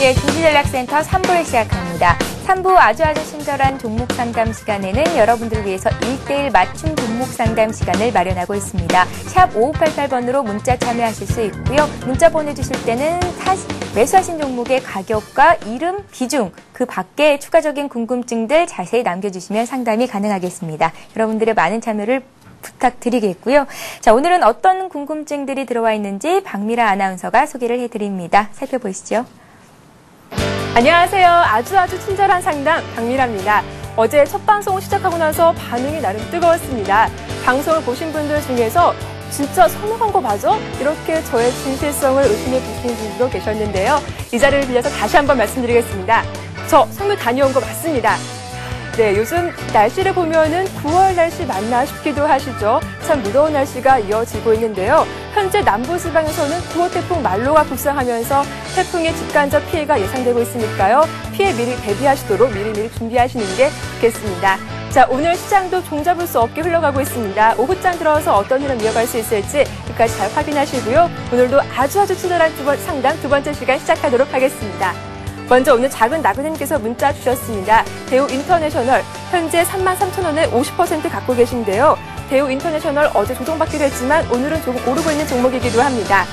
예, 김치전략센터 3부를 시작합니다. 3부 아주 친절한 종목 상담 시간에는 여러분들을 위해서 1:1 맞춤 종목 상담 시간을 마련하고 있습니다. 샵 5588번으로 문자 참여하실 수 있고요. 문자 보내주실 때는 매수하신 종목의 가격과 이름, 비중, 그 밖에 추가적인 궁금증들 자세히 남겨주시면 상담이 가능하겠습니다. 여러분들의 많은 참여를 부탁드리겠고요. 자, 오늘은 어떤 궁금증들이 들어와 있는지 박미라 아나운서가 소개를 해드립니다. 살펴보시죠. 안녕하세요. 아주 친절한 상담 박미라입니다. 어제 첫 방송을 시작하고 나서 반응이 나름 뜨거웠습니다. 방송을 보신 분들 중에서 진짜 성공한 거 맞아? 이렇게 저의 진실성을 의심해 보시는 분들도 계셨는데요. 이 자리를 빌려서 다시 한번 말씀드리겠습니다. 저 선물 다녀온 거 맞습니다. 네, 요즘 날씨를 보면은 9월 날씨 맞나 싶기도 하시죠. 참 무더운 날씨가 이어지고 있는데요. 현재 남부지방에서는 9호 태풍 말로가 북상하면서 태풍의 직간접 피해가 예상되고 있으니까요. 피해 미리 대비하시도록 미리미리 준비하시는 게 좋겠습니다. 자, 오늘 시장도 종잡을 수 없게 흘러가고 있습니다. 오후장 들어서 어떤 흐름 이어갈 수 있을지 끝까지 잘 확인하시고요. 오늘도 아주 친절한 상담 두 번째 시간 시작하도록 하겠습니다. 먼저 오늘 작은 나그네님께서 문자 주셨습니다. 대우 인터내셔널 현재 33,000원에 50% 갖고 계신데요. 대우 인터내셔널 어제 조정받기도 했지만 오늘은 조금 오르고 있는 종목이기도 합니다.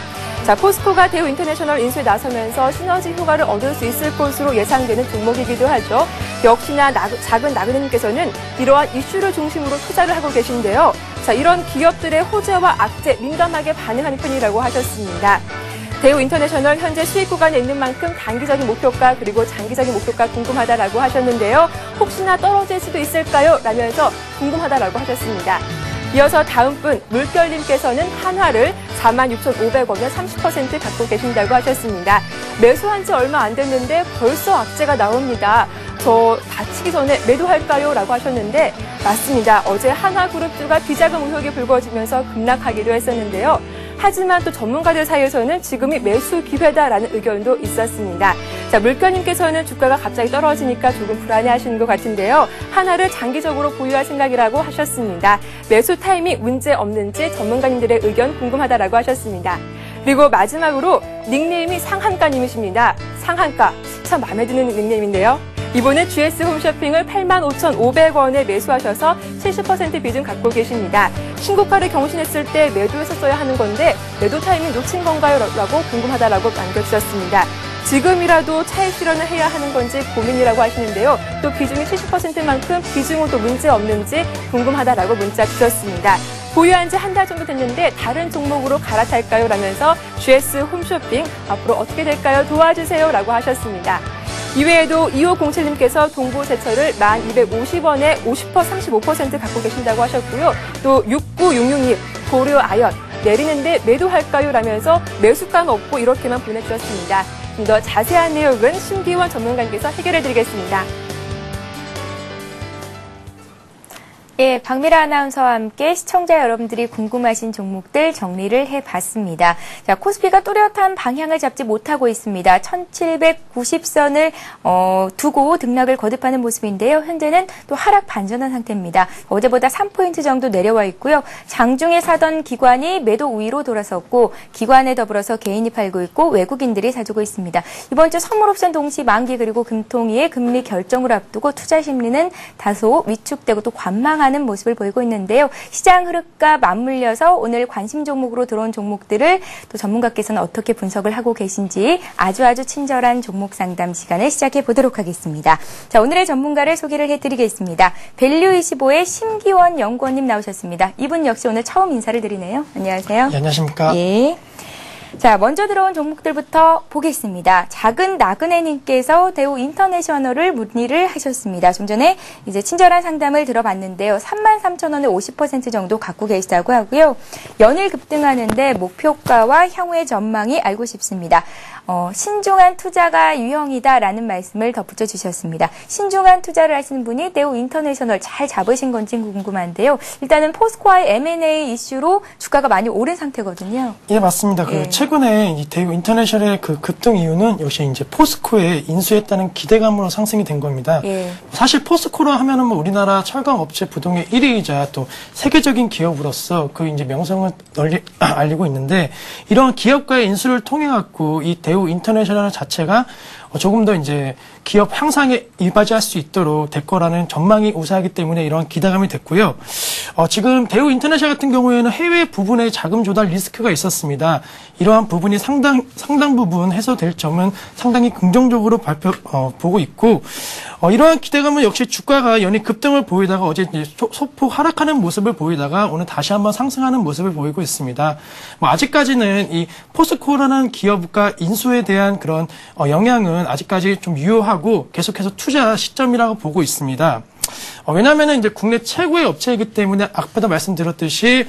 자, 포스코가 대우 인터내셔널 인수에 나서면서 시너지 효과를 얻을 수 있을 것으로 예상되는 종목이기도 하죠. 역시나 작은 나그네님께서는 이러한 이슈를 중심으로 투자를 하고 계신데요. 자, 이런 기업들의 호재와 악재 민감하게 반응하는 편이라고 하셨습니다. 대우 인터내셔널 현재 수익 구간에 있는 만큼 단기적인 목표가 그리고 장기적인 목표가 궁금하다라고 하셨는데요. 혹시나 떨어질 수도 있을까요? 라면서 궁금하다라고 하셨습니다. 이어서 다음 분 물결님께서는 한화를 46,500원에 30% 갖고 계신다고 하셨습니다. 매수한 지 얼마 안 됐는데 벌써 악재가 나옵니다. 저 다치기 전에 매도할까요? 라고 하셨는데 맞습니다. 어제 한화그룹주가 비자금 의혹이 불거지면서 급락하기도 했었는데요. 하지만 또 전문가들 사이에서는 지금이 매수 기회다라는 의견도 있었습니다. 자, 물결님께서는 주가가 갑자기 떨어지니까 조금 불안해하시는 것 같은데요. 하나를 장기적으로 보유할 생각이라고 하셨습니다. 매수 타이밍 문제 없는지 전문가님들의 의견 궁금하다라고 하셨습니다. 그리고 마지막으로 닉네임이 상한가님이십니다. 상한가 참 마음에 드는 닉네임인데요. 이번에 GS 홈쇼핑을 85,500원에 매수하셔서 70% 비중 갖고 계십니다. 신고가를 경신했을 때 매도했었어야 하는 건데 매도 타이밍 놓친 건가요? 라고 궁금하다라고 남겨주셨습니다. 지금이라도 차익 실현을 해야 하는 건지 고민이라고 하시는데요. 또 비중이 70%만큼 비중은 또 문제 없는지 궁금하다라고 문자 주셨습니다. 보유한 지 한 달 정도 됐는데 다른 종목으로 갈아탈까요? 라면서 GS 홈쇼핑 앞으로 어떻게 될까요? 도와주세요 라고 하셨습니다. 이외에도 2507님께서 동부세철을 1250원에 35% 갖고 계신다고 하셨고요. 또 6966님 고려 아연 내리는데 매도할까요? 라면서 매수가는 없고 이렇게만 보내주셨습니다. 좀 더 자세한 내용은 심기원 전문가님께서 해결해드리겠습니다. 예, 박미라 아나운서와 함께 시청자 여러분들이 궁금하신 종목들 정리를 해봤습니다. 자, 코스피가 뚜렷한 방향을 잡지 못하고 있습니다. 1790선을 두고 등락을 거듭하는 모습인데요. 현재는 또 하락 반전한 상태입니다. 어제보다 3포인트 정도 내려와 있고요. 장중에 사던 기관이 매도 우위로 돌아섰고 기관에 더불어서 개인이 팔고 있고 외국인들이 사주고 있습니다. 이번 주 선물옵션 동시 만기 그리고 금통위의 금리 결정을 앞두고 투자 심리는 다소 위축되고 또 관망하는 모습을 보이고 있는데요. 시장 흐름과 맞물려서 오늘 관심 종목으로 들어온 종목들을 또 전문가께서는 어떻게 분석을 하고 계신지 아주 친절한 종목 상담 시간을 시작해 보도록 하겠습니다. 자, 오늘의 전문가를 소개를 해드리겠습니다. 밸류25의 심기원 연구원님 나오셨습니다. 이분 역시 오늘 처음 인사를 드리네요. 안녕하세요. 네, 안녕하십니까. 예. 자, 먼저 들어온 종목들부터 보겠습니다. 작은 나그네님께서 대우 인터내셔널을 문의를 하셨습니다. 좀 전에 이제 친절한 상담을 들어봤는데요. 33,000원에 50% 정도 갖고 계시다고 하고요. 연일 급등하는데 목표가와 향후의 전망이 알고 싶습니다. 신중한 투자가 유형이다라는 말씀을 덧붙여 주셨습니다. 신중한 투자를 하시는 분이 대우 인터내셔널 잘 잡으신 건지 궁금한데요. 일단은 포스코와의 M&A 이슈로 주가가 많이 오른 상태거든요. 예, 맞습니다. 예. 최근에 이 대우 인터내셔널의 그 급등 이유는 역시 이제 포스코에 인수했다는 기대감으로 상승이 된 겁니다. 예. 사실 포스코라 하면은 뭐 우리나라 철강 업체 부동의 1위이자 또 세계적인 기업으로서 그 이제 명성을 널리 알리고 있는데, 이러한 기업과의 인수를 통해 갖고 이 대우 인터내셔널 자체가 조금 더 이제 기업 향상에 이바지할 수 있도록 될 거라는 전망이 우세하기 때문에 이러한 기대감이 됐고요. 지금 대우 인터내셔널 같은 경우에는 해외 부분의 자금 조달 리스크가 있었습니다. 이러한 부분이 상당 부분 해소될 점은 상당히 긍정적으로 보고 있고, 이러한 기대감은 역시 주가가 연일 급등을 보이다가 어제 이제 소폭 하락하는 모습을 보이다가 오늘 다시 한번 상승하는 모습을 보이고 있습니다. 아직까지는 이 포스코라는 기업과 인수에 대한 그런 영향은 아직까지 좀 유효하고 계속해서 투자 시점이라고 보고 있습니다. 왜냐하면 이제 국내 최고의 업체이기 때문에 아까도 말씀드렸듯이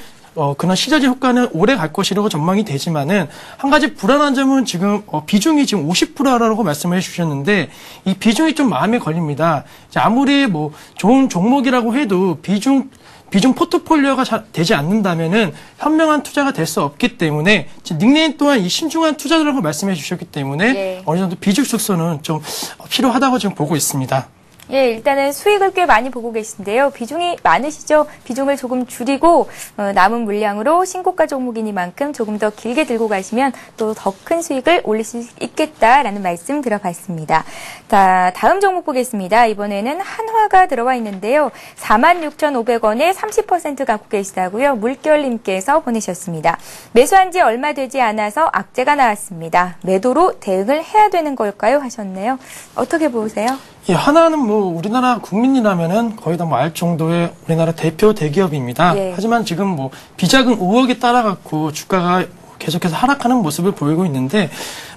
그런 시너지 효과는 오래 갈 것이라고 전망이 되지만은, 한 가지 불안한 점은 지금 비중이 지금 50%라고 말씀을 해주셨는데, 이 비중이 좀 마음에 걸립니다. 아무리 뭐 좋은 종목이라고 해도 비중 포트폴리오가 잘 되지 않는다면은 현명한 투자가 될 수 없기 때문에, 닉네임 또한 이 신중한 투자라고 말씀해 주셨기 때문에 예. 어느 정도 비중 축소는 좀 필요하다고 지금 보고 있습니다. 예, 일단은 수익을 꽤 많이 보고 계신데요. 비중이 많으시죠? 비중을 조금 줄이고 남은 물량으로 신고가 종목이니만큼 조금 더 길게 들고 가시면 또 더 큰 수익을 올릴 수 있겠다라는 말씀 들어봤습니다. 자, 다음 종목 보겠습니다. 이번에는 한화가 들어와 있는데요. 46,500원에 30% 갖고 계시다고요. 물결님께서 보내셨습니다. 매수한 지 얼마 되지 않아서 악재가 나왔습니다. 매도로 대응을 해야 되는 걸까요? 하셨네요. 어떻게 보세요? 예, 하나는 뭐 우리나라 국민이라면은 거의 다 뭐 알 정도의 우리나라 대표 대기업입니다. 예. 하지만 지금 뭐 비자금 의혹에 따라 갖고 주가가 계속해서 하락하는 모습을 보이고 있는데,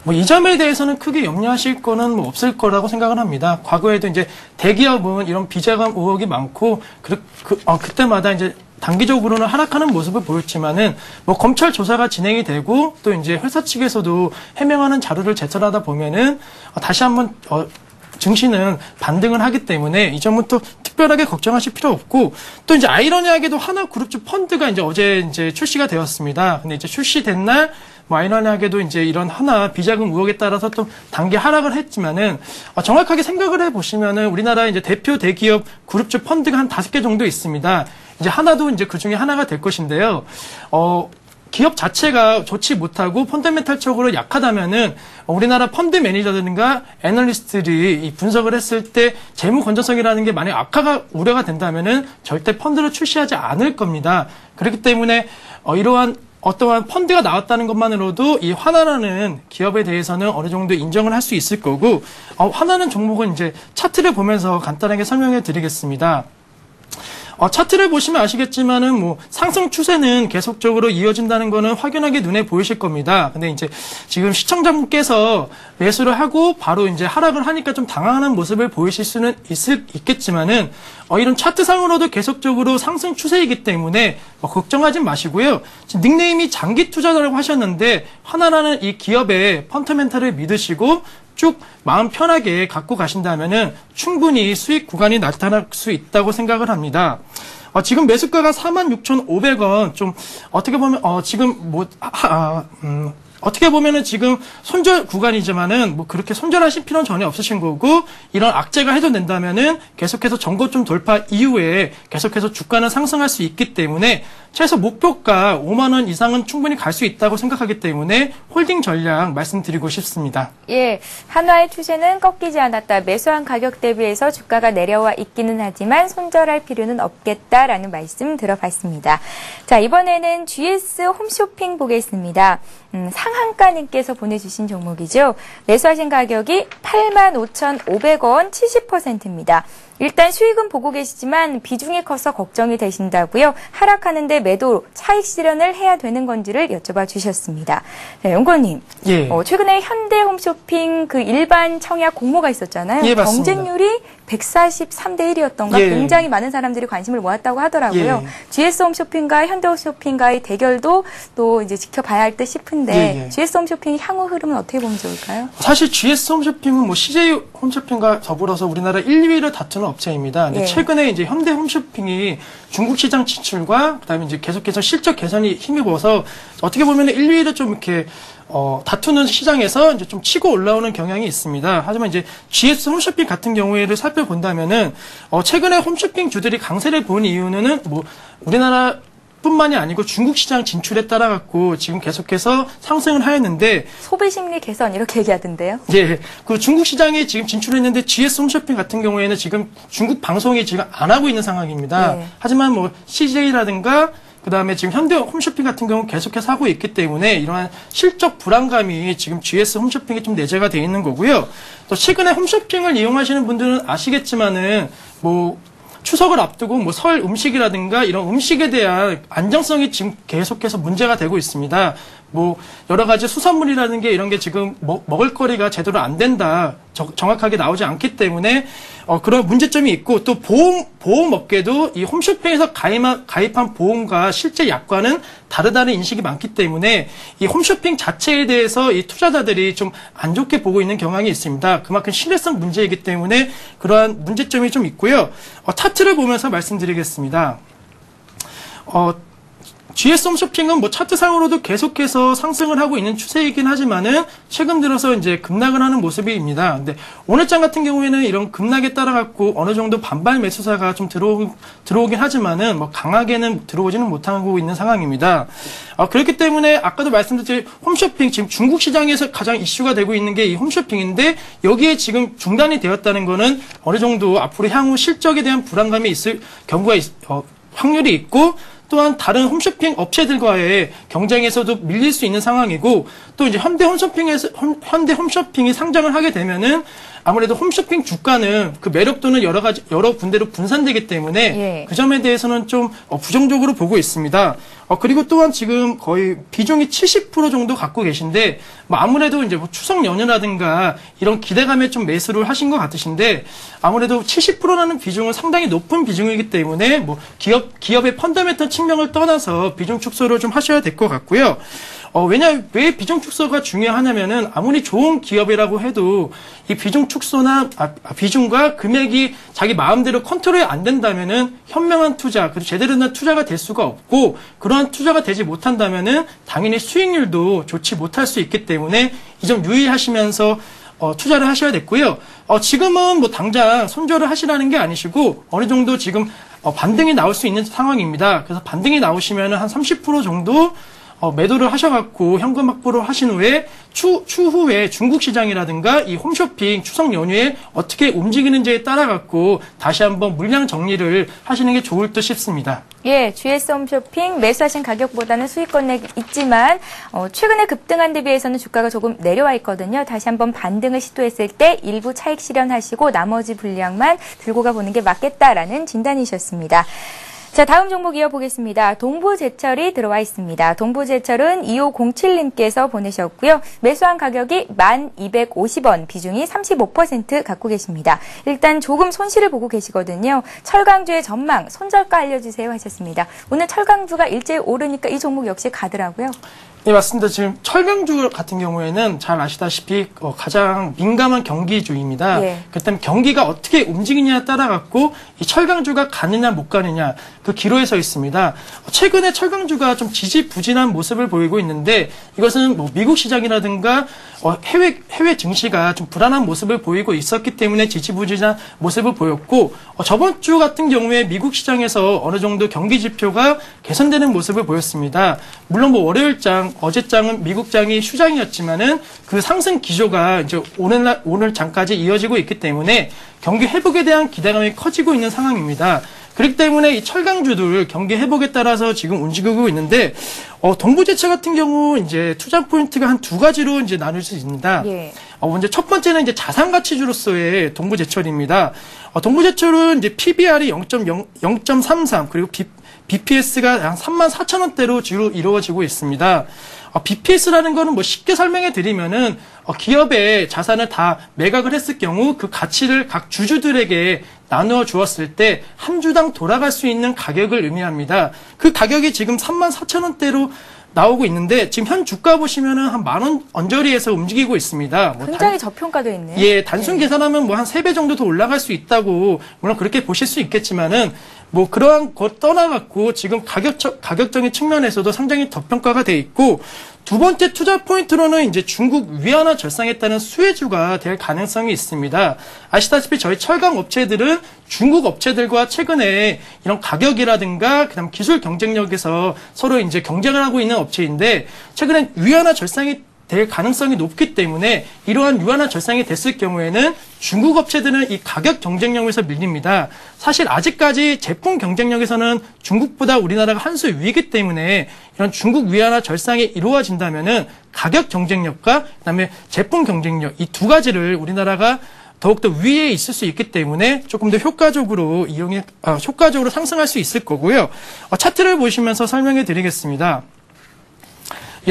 뭐 이 점에 대해서는 크게 염려하실 거는 뭐 없을 거라고 생각을 합니다. 과거에도 이제 대기업은 이런 비자금 의혹이 많고 그때마다 이제 단기적으로는 하락하는 모습을 보였지만은, 뭐 검찰 조사가 진행이 되고 또 이제 회사 측에서도 해명하는 자료를 제출하다 보면은 다시 한번 증시는 반등을 하기 때문에 이 점은 또 특별하게 걱정하실 필요 없고, 또 이제 아이러니하게도 하나그룹주 펀드가 이제 어제 이제 출시가 되었습니다. 근데 이제 출시된 날 뭐 아이러니하게도 이제 이런 하나 비자금 의혹에 따라서 또 단기 하락을 했지만은, 정확하게 생각을 해보시면은 우리나라 이제 대표 대기업 그룹주 펀드가 한 5개 정도 있습니다. 이제 하나도 이제 그 중에 하나가 될 것인데요. 기업 자체가 좋지 못하고 펀더멘탈적으로 약하다면은 우리나라 펀드 매니저들과 애널리스트들이 이 분석을 했을 때 재무 건전성이라는 게 만약 악화가 우려가 된다면은 절대 펀드를 출시하지 않을 겁니다. 그렇기 때문에 이러한 어떠한 펀드가 나왔다는 것만으로도 이 화나라는 기업에 대해서는 어느 정도 인정을 할 수 있을 거고, 화나는 종목은 이제 차트를 보면서 간단하게 설명해 드리겠습니다. 차트를 보시면 아시겠지만은 뭐 상승 추세는 계속적으로 이어진다는 거는 확연하게 눈에 보이실 겁니다. 근데 이제 지금 시청자분께서 매수를 하고 바로 이제 하락을 하니까 좀 당황하는 모습을 보이실 수는 있겠지만은 이런 차트상으로도 계속적으로 상승 추세이기 때문에 걱정하지 마시고요. 지금 닉네임이 장기 투자자라고 하셨는데, 하나라는 이 기업의 펀더멘탈을 믿으시고 쭉 마음 편하게 갖고 가신다면은 충분히 수익 구간이 나타날 수 있다고 생각을 합니다. 지금 매수가가 46,500원, 좀 어떻게 보면 지금 어떻게 보면은 지금 손절 구간이지만은 뭐 그렇게 손절하실 필요는 전혀 없으신 거고, 이런 악재가 해소된다면은 계속해서 전고점 돌파 이후에 계속해서 주가는 상승할 수 있기 때문에 최소 목표가 5만 원 이상은 충분히 갈 수 있다고 생각하기 때문에 홀딩 전략 말씀드리고 싶습니다. 예, 한화의 추세는 꺾이지 않았다. 매수한 가격 대비해서 주가가 내려와 있기는 하지만 손절할 필요는 없겠다라는 말씀 들어봤습니다. 자, 이번에는 GS 홈쇼핑 보겠습니다. 상한가님께서 보내주신 종목이죠. 매수하신 가격이 85,500원 70%입니다. 일단 수익은 보고 계시지만 비중이 커서 걱정이 되신다고요. 하락하는데 매도 차익 실현을 해야 되는 건지를 여쭤봐 주셨습니다. 네, 연구원님. 예. 최근에 현대홈쇼핑 그 일반 청약 공모가 있었잖아요. 예, 맞습니다. 경쟁률이 143대 1이었던가 예. 굉장히 많은 사람들이 관심을 모았다고 하더라고요. 예. GS홈쇼핑과 현대홈쇼핑과의 대결도 또 이제 지켜봐야 할 듯 싶은데, 예. GS홈쇼핑 향후 흐름은 어떻게 보면 좋을까요? 사실 GS 홈쇼핑은 뭐 CJ 홈쇼핑과 더불어서 우리나라 1, 2위를 다투는 업체입니다. 근데 예. 최근에 이제 현대 홈쇼핑이 중국 시장 진출과 그다음에 이제 계속해서 실적 개선이 힘입어서 어떻게 보면 1, 2위를 좀 이렇게 다투는 시장에서 이제 좀 치고 올라오는 경향이 있습니다. 하지만 이제 GS 홈쇼핑 같은 경우에를 살펴본다면은, 최근에 홈쇼핑 주들이 강세를 본 이유는 뭐, 우리나라 뿐만이 아니고 중국 시장 진출에 따라 갖고 지금 계속해서 상승을 하였는데 소비 심리 개선 이렇게 얘기하던데요. 예, 그 중국 시장에 지금 진출했는데 GS 홈쇼핑 같은 경우에는 지금 중국 방송이 지금 안 하고 있는 상황입니다. 네. 하지만 뭐 CJ라든가 그다음에 지금 현대 홈쇼핑 같은 경우 계속해서 하고 있기 때문에 이러한 실적 불안감이 지금 GS 홈쇼핑에 좀 내재가 돼 있는 거고요. 또 최근에 홈쇼핑을 이용하시는 분들은 아시겠지만은 뭐 추석을 앞두고 뭐 설 음식이라든가 이런 음식에 대한 안정성이 지금 계속해서 문제가 되고 있습니다. 뭐 여러 가지 수산물이라는 게 이런 게 지금 먹을거리가 제대로 안 된다. 정확하게 나오지 않기 때문에 그런 문제점이 있고 또 보험업계도 이 홈쇼핑에서 가입한 보험과 실제 약관은 다르다는 인식이 많기 때문에 이 홈쇼핑 자체에 대해서 이 투자자들이 좀 안 좋게 보고 있는 경향이 있습니다. 그만큼 신뢰성 문제이기 때문에 그러한 문제점이 좀 있고요. 차트를 보면서 말씀드리겠습니다. GS 홈쇼핑은 뭐 차트상으로도 계속해서 상승을 하고 있는 추세이긴 하지만은 최근 들어서 이제 급락을 하는 모습입니다. 근데 오늘장 같은 경우에는 이런 급락에 따라 갖고 어느 정도 반발 매수사가 좀 들어오긴 하지만은 뭐 강하게는 들어오지는 못하고 있는 상황입니다. 그렇기 때문에 아까도 말씀드린 홈쇼핑 지금 중국 시장에서 가장 이슈가 되고 있는 게 이 홈쇼핑인데 여기에 지금 중단이 되었다는 거는 어느 정도 앞으로 향후 실적에 대한 불안감이 있을 경우가 확률이 있고 또한 다른 홈쇼핑 업체들과의 경쟁에서도 밀릴 수 있는 상황이고 또 이제 현대 홈쇼핑이 상장을 하게 되면은 아무래도 홈쇼핑 주가는 그 매력도는 여러 군데로 분산되기 때문에 예. 그 점에 대해서는 좀 부정적으로 보고 있습니다. 그리고 또한 지금 거의 비중이 70% 정도 갖고 계신데 뭐 아무래도 이제 뭐 추석 연휴라든가 이런 기대감에 좀 매수를 하신 것 같으신데 아무래도 70%라는 비중은 상당히 높은 비중이기 때문에 뭐 기업의 펀더멘털 측면을 떠나서 비중 축소를 좀 하셔야 될 것 같고요. 왜 비중 축소가 중요하냐면은 아무리 좋은 기업이라고 해도 이 비중 축소나 비중과 금액이 자기 마음대로 컨트롤이 안 된다면은 현명한 투자, 그리고 제대로 된 투자가 될 수가 없고 그러한 투자가 되지 못한다면은 당연히 수익률도 좋지 못할 수 있기 때문에 이 점 유의하시면서 투자를 하셔야 됐고요. 지금은 뭐 당장 손절을 하시라는 게 아니시고 어느 정도 지금 반등이 나올 수 있는 상황입니다. 그래서 반등이 나오시면은 한 30% 정도 매도를 하셔갖고 현금 확보를 하신 후에 추후에 중국 시장이라든가 이 홈쇼핑 추석 연휴에 어떻게 움직이는지에 따라갖고 다시 한번 물량 정리를 하시는 게 좋을 듯 싶습니다. 예, GS 홈쇼핑 매수하신 가격보다는 수익권에 있지만 최근에 급등한 데 비해서는 주가가 조금 내려와 있거든요. 다시 한번 반등을 시도했을 때 일부 차익 실현하시고 나머지 분량만 들고 가보는 게 맞겠다라는 진단이셨습니다. 자, 다음 종목 이어보겠습니다. 동부제철이 들어와 있습니다. 동부제철은 2507님께서 보내셨고요. 매수한 가격이 1,250원, 비중이 35% 갖고 계십니다. 일단 조금 손실을 보고 계시거든요. 철강주의 전망, 손절가 알려주세요 하셨습니다. 오늘 철강주가 일제히 오르니까 이 종목 역시 가더라고요. 네, 맞습니다. 지금 철강주 같은 경우에는 잘 아시다시피 가장 민감한 경기주입니다. 예. 그 때문에 경기가 어떻게 움직이냐에 따라 갖고 이 철강주가 가느냐 못 가느냐 그 기로에 서 있습니다. 최근에 철강주가 좀 지지부진한 모습을 보이고 있는데 이것은 뭐 미국 시장이라든가 해외 증시가 좀 불안한 모습을 보이고 있었기 때문에 지지부진한 모습을 보였고 저번 주 같은 경우에 미국 시장에서 어느 정도 경기 지표가 개선되는 모습을 보였습니다. 물론 뭐 월요일장 어제장은 미국장이 휴장이었지만은 그 상승 기조가 이제 오늘 장까지 이어지고 있기 때문에 경기 회복에 대한 기대감이 커지고 있는 상황입니다. 그렇기 때문에 이 철강주들 경기 회복에 따라서 지금 움직이고 있는데 동부제철 같은 경우 이제 투자 포인트가 한 두 가지로 이제 나눌 수 있습니다. 예. 먼저 첫 번째는 이제 자산가치주로서의 동부제철입니다. 동부제철은 이제 PBR이 0.33 그리고 BPS가 한 34,000원대로 주로 이루어지고 있습니다. BPS라는 거는 뭐 쉽게 설명해 드리면은 기업의 자산을 다 매각을 했을 경우 그 가치를 각 주주들에게 나누어 주었을 때 한 주당 돌아갈 수 있는 가격을 의미합니다. 그 가격이 지금 34,000원대로 나오고 있는데 지금 현 주가 보시면은 한 10,000원 언저리에서 움직이고 있습니다. 굉장히 저평가되어 있네요. 예, 단순 계산하면 뭐 한 3배 정도 더 올라갈 수 있다고 물론 그렇게 보실 수 있겠지만은 뭐 그러한 것 떠나갖고 지금 가격적인 측면에서도 상당히 저평가가 돼 있고 두 번째 투자 포인트로는 이제 중국 위안화 절상에 따른 수혜주가 될 가능성이 있습니다. 아시다시피 저희 철강 업체들은 중국 업체들과 최근에 이런 가격이라든가 그다음 기술 경쟁력에서 서로 이제 경쟁을 하고 있는 업체인데 최근에 위안화 절상이 될 가능성이 높기 때문에 이러한 위안화 절상이 됐을 경우에는 중국 업체들은 이 가격 경쟁력에서 밀립니다. 사실 아직까지 제품 경쟁력에서는 중국보다 우리나라가 한 수 위이기 때문에 이런 중국 위안화 절상이 이루어진다면은 가격 경쟁력과 그다음에 제품 경쟁력 이 두 가지를 우리나라가 더욱더 위에 있을 수 있기 때문에 조금 더 효과적으로 효과적으로 상승할 수 있을 거고요. 차트를 보시면서 설명해 드리겠습니다.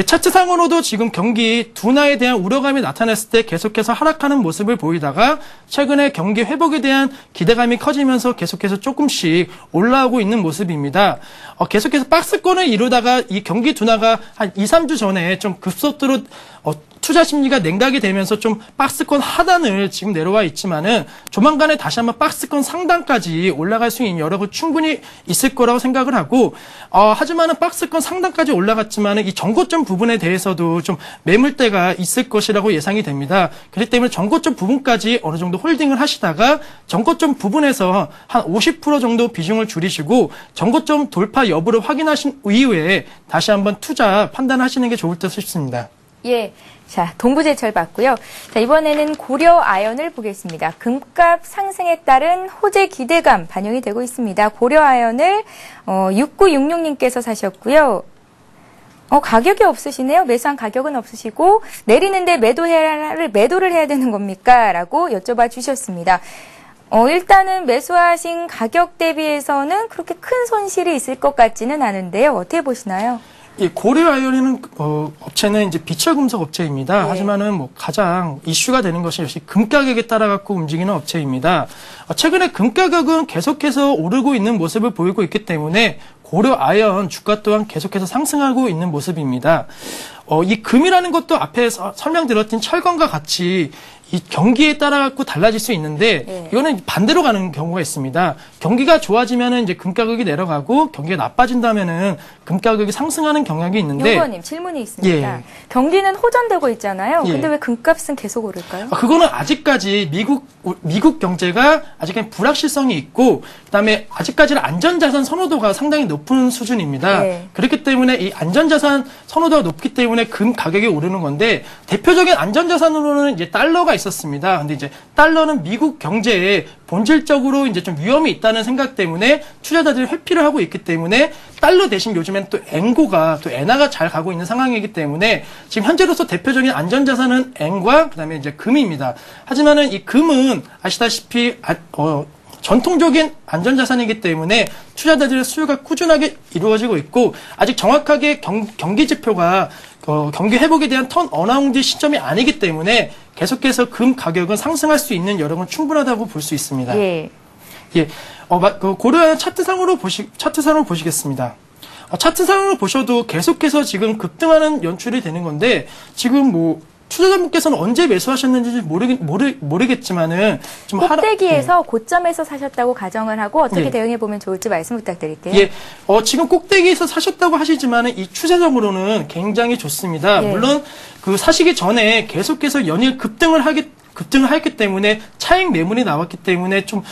차트상으로도 지금 경기 둔화에 대한 우려감이 나타났을 때 계속해서 하락하는 모습을 보이다가 최근에 경기 회복에 대한 기대감이 커지면서 계속해서 조금씩 올라오고 있는 모습입니다. 계속해서 박스권을 이루다가 이 경기 둔화가 한 2, 3주 전에 좀 급속도로 투자 심리가 냉각이 되면서 좀 박스권 하단을 지금 내려와 있지만은 조만간에 다시 한번 박스권 상단까지 올라갈 수 있는 여력은 충분히 있을 거라고 생각을 하고 하지만은 박스권 상단까지 올라갔지만은 이 정고점 부분에 대해서도 좀 매물대가 있을 것이라고 예상이 됩니다. 그렇기 때문에 정고점 부분까지 어느 정도 홀딩을 하시다가 정고점 부분에서 한 50% 정도 비중을 줄이시고 정고점 돌파 여부를 확인하신 이후에 다시 한번 투자 판단하시는 게 좋을 듯 싶습니다. 예. 자, 동부제철 봤고요. 자, 이번에는 고려아연을 보겠습니다. 금값 상승에 따른 호재 기대감 반영이 되고 있습니다. 고려아연을 6966님께서 사셨고요. 가격이 없으시네요. 매수한 가격은 없으시고 내리는데 매도를 해야 되는 겁니까? 라고 여쭤봐 주셨습니다. 일단은 매수하신 가격 대비해서는 그렇게 큰 손실이 있을 것 같지는 않은데요. 어떻게 보시나요? 예, 고려아연이라는 업체는 이제 비철금속 업체입니다. 네. 하지만은 가장 이슈가 되는 것이 역시 금 가격에 따라 갖고 움직이는 업체입니다. 최근에 금 가격은 계속해서 오르고 있는 모습을 보이고 있기 때문에 고려아연 주가 또한 계속해서 상승하고 있는 모습입니다. 이 금이라는 것도 앞에 설명드렸던 철강과 같이 이 경기에 따라 갖고 달라질 수 있는데 네. 이거는 반대로 가는 경우가 있습니다. 경기가 좋아지면은 이제 금 가격이 내려가고 경기가 나빠진다면은 금 가격이 상승하는 경향이 있는데. 연구원님 질문이 있습니다. 예. 경기는 호전되고 있잖아요. 예. 근데 왜 금값은 계속 오를까요? 그거는 아직까지 미국 경제가 아직까지 불확실성이 있고 그다음에 아직까지는 안전자산 선호도가 상당히 높은 수준입니다. 네. 그렇기 때문에 이 안전자산 선호도가 높기 때문에 금 가격이 오르는 건데 대표적인 안전자산으로는 이제 달러가 있었습니다. 근데 이제 달러는 미국 경제에 본질적으로 이제 좀 위험이 있다는 생각 때문에 투자자들이 회피를 하고 있기 때문에 달러 대신 요즘엔 또 엔화가 잘 가고 있는 상황이기 때문에 지금 현재로서 대표적인 안전자산은 엔과 그다음에 이제 금입니다. 하지만은 이 금은 아시다시피 전통적인 안전자산이기 때문에 투자자들의 수요가 꾸준하게 이루어지고 있고 아직 정확하게 경기 지표가 경기 회복에 대한 턴 어라운드 시점이 아니기 때문에 계속해서 금 가격은 상승할 수 있는 여력은 충분하다고 볼 수 있습니다. 예. 예. 고려한 차트상으로 보시겠습니다. 차트상으로 보셔도 계속해서 급등하는 연출이 되는 건데 지금 투자자분께서는 언제 매수하셨는지 모르겠지만은 좀 꼭대기에서 고점에서 사셨다고 가정을 하고 어떻게 예. 대응해 보면 좋을지 말씀 부탁드릴게요. 예, 지금 꼭대기에서 사셨다고 하시지만은 이 추세적으로는 굉장히 좋습니다. 예. 물론 사시기 전에 계속해서 연일 급등을 했기 때문에 차익 매물이 나왔기 때문에 좀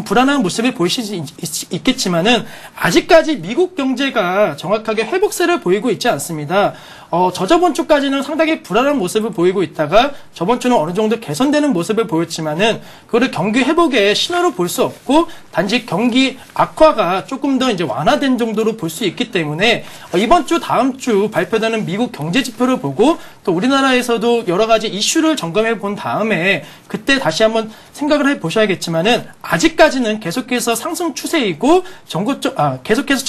불안한 모습을 보이시지 있겠지만은 아직까지 미국 경제가 정확하게 회복세를 보이고 있지 않습니다. 저저번 주까지는 상당히 불안한 모습을 보이고 있다가 저번 주는 어느 정도 개선되는 모습을 보였지만은 그거를 경기 회복의 신호로 볼 수 없고 단지 경기 악화가 조금 더 이제 완화된 정도로 볼 수 있기 때문에 이번 주 다음 주 발표되는 미국 경제 지표를 보고 또 우리나라에서도 여러 가지 이슈를 점검해 본 다음에 그때 다시 한번 생각을 해 보셔야겠지만은 아직까지는 계속해서 상승 추세이고 계속해서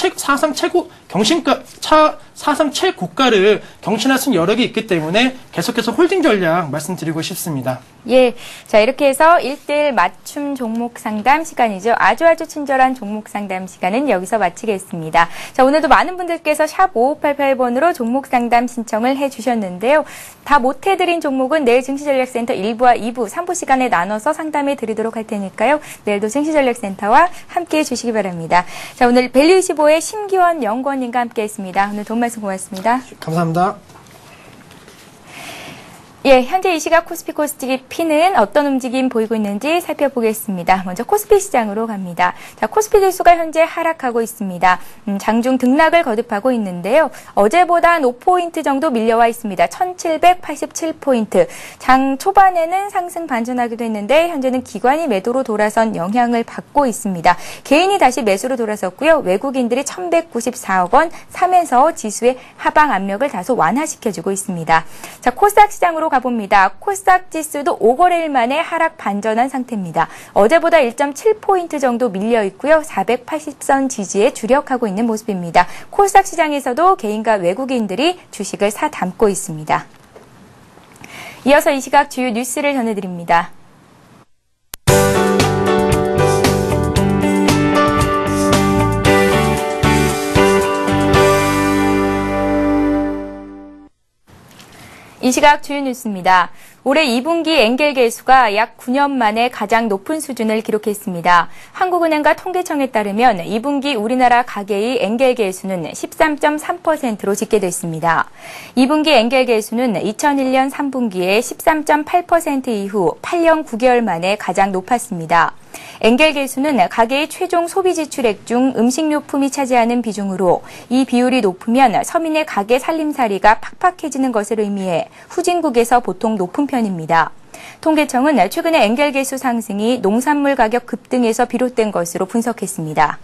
사상 최고가를 경신할 수 있는 여력이 있기 때문에 계속해서 홀딩 전략 말씀드리고 싶습니다. 예. 자, 이렇게 해서 1대1 맞춤 종목 상담 시간이죠. 아주 친절한 종목 상담 시간은 여기서 마치겠습니다. 자, 오늘도 많은 분들께서 샵 5588번으로 종목 상담 신청을 해주셨는데요. 다 못해드린 종목은 내일 증시전략센터 1부와 2부, 3부 시간에 나눠서 상담해 드리도록 할 테니까요. 내일도 증시전략센터와 함께해 주시기 바랍니다. 자, 오늘 밸류25의 심기원 연구원님과 함께했습니다. 오늘 돈 말씀 고맙습니다. 감사합니다. 예, 현재 이 시각 코스피 코스닥이 피는 어떤 움직임 보이고 있는지 살펴보겠습니다. 먼저 코스피 시장으로 갑니다. 자, 코스피 지수가 현재 하락하고 있습니다. 장중 등락을 거듭하고 있는데요. 어제보다 한 5포인트 정도 밀려와 있습니다. 1787포인트. 장 초반에는 상승 반전하기도 했는데 현재는 기관이 매도로 돌아선 영향을 받고 있습니다. 개인이 다시 매수로 돌아섰고요. 외국인들이 1194억 원 사면서 지수의 하방 압력을 다소 완화시켜주고 있습니다. 자, 코스닥 시장으로 가봅니다. 코스닥 지수도 5거래일 만에 하락 반전한 상태입니다. 어제보다 1.7포인트 정도 밀려 있고요. 480선 지지에 주력하고 있는 모습입니다. 코스닥 시장에서도 개인과 외국인들이 주식을 사 담고 있습니다. 이어서 이 시각 주요 뉴스를 전해드립니다. 이 시각 주요 뉴스입니다. 올해 2분기 엔겔 개수가 약 9년 만에 가장 높은 수준을 기록했습니다. 한국은행과 통계청에 따르면 2분기 우리나라 가계의 엔겔 개수는 13.3%로 집계됐습니다. 2분기 엔겔 개수는 2001년 3분기에 13.8% 이후 8년 9개월 만에 가장 높았습니다. 엔겔 개수는 가계의 최종 소비 지출액 중 음식료품이 차지하는 비중으로 이 비율이 높으면 서민의 가계 살림살이가 팍팍해지는 것을 의미해 후진국에서 보통 높은 편입니다. 통계청은 최근의 엔겔 개수 상승이 농산물 가격 급등에서 비롯된 것으로 분석했습니다.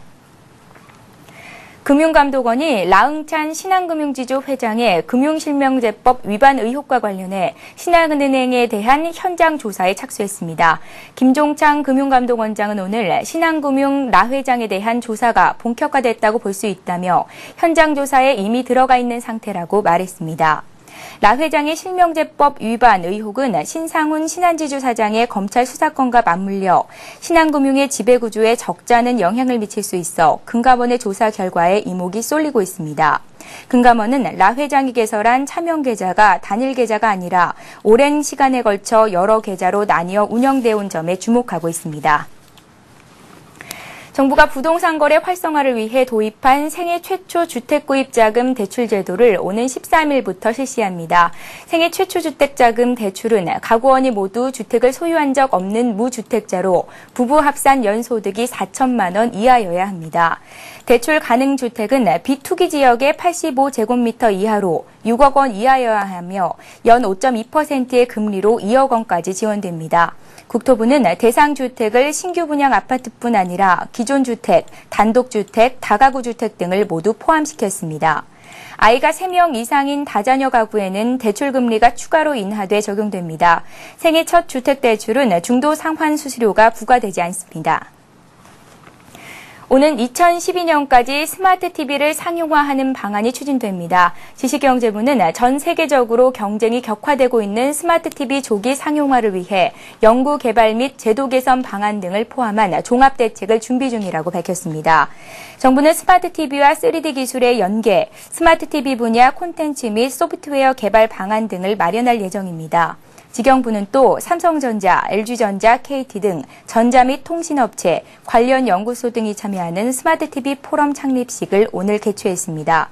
금융감독원이 라응찬 신한금융지주 회장의 금융실명제법 위반 의혹과 관련해 신한은행에 대한 현장 조사에 착수했습니다. 김종창 금융감독원장은 오늘 신한금융 라 회장에 대한 조사가 본격화됐다고 볼 수 있다며 현장 조사에 이미 들어가 있는 상태라고 말했습니다. 라 회장의 실명제법 위반 의혹은 신상훈 신한지주 사장의 검찰 수사권과 맞물려 신한금융의 지배구조에 적지 않은 영향을 미칠 수 있어 금감원의 조사 결과에 이목이 쏠리고 있습니다. 금감원은 라 회장이 개설한 차명 계좌가 단일 계좌가 아니라 오랜 시간에 걸쳐 여러 계좌로 나뉘어 운영되어 온 점에 주목하고 있습니다. 정부가 부동산 거래 활성화를 위해 도입한 생애 최초 주택구입자금 대출 제도를 오는 13일부터 실시합니다. 생애 최초 주택자금 대출은 가구원이 모두 주택을 소유한 적 없는 무주택자로 부부 합산 연소득이 4천만 원 이하여야 합니다. 대출 가능 주택은 비투기 지역의 85제곱미터 이하로 6억 원 이하여야 하며 연 5.2%의 금리로 2억 원까지 지원됩니다. 국토부는 대상 주택을 신규 분양 아파트뿐 아니라 기존 주택, 단독주택, 다가구 주택 등을 모두 포함시켰습니다. 아이가 3명 이상인 다자녀 가구에는 대출 금리가 추가로 인하돼 적용됩니다. 생애 첫 주택 대출은 중도 상환 수수료가 부과되지 않습니다. 오는 2012년까지 스마트 TV를 상용화하는 방안이 추진됩니다. 지식경제부는 전 세계적으로 경쟁이 격화되고 있는 스마트 TV 조기 상용화를 위해 연구 개발 및 제도 개선 방안 등을 포함한 종합 대책을 준비 중이라고 밝혔습니다. 정부는 스마트 TV와 3D 기술의 연계, 스마트 TV 분야 콘텐츠 및 소프트웨어 개발 방안 등을 마련할 예정입니다. 지경부는 또 삼성전자, LG전자, KT 등 전자 및 통신업체, 관련 연구소 등이 참여하는 스마트 TV 포럼 창립식을 오늘 개최했습니다.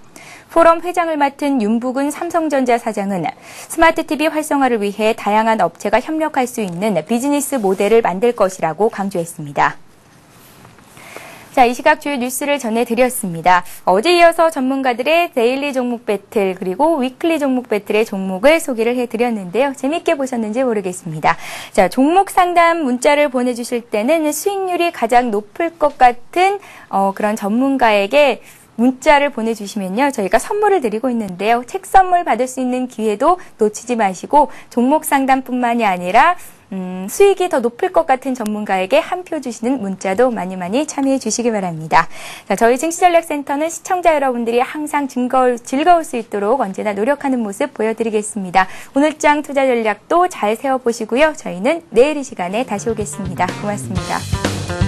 포럼 회장을 맡은 윤부근 삼성전자 사장은 스마트 TV 활성화를 위해 다양한 업체가 협력할 수 있는 비즈니스 모델을 만들 것이라고 강조했습니다. 자, 이 시각 주요 뉴스를 전해드렸습니다. 어제 이어서 전문가들의 데일리 종목 배틀 그리고 위클리 종목 배틀의 종목을 소개를 해드렸는데요. 재밌게 보셨는지 모르겠습니다. 자, 종목 상담 문자를 보내주실 때는 수익률이 가장 높을 것 같은 그런 전문가에게 문자를 보내주시면요. 저희가 선물을 드리고 있는데요. 책 선물 받을 수 있는 기회도 놓치지 마시고 종목 상담뿐만이 아니라 수익이 더 높을 것 같은 전문가에게 한 표 주시는 문자도 많이 참여해 주시기 바랍니다. 자, 저희 증시전략센터는 시청자 여러분들이 항상 즐거울 수 있도록 언제나 노력하는 모습 보여드리겠습니다. 오늘장 투자 전략도 잘 세워보시고요. 저희는 내일 이 시간에 다시 오겠습니다. 고맙습니다.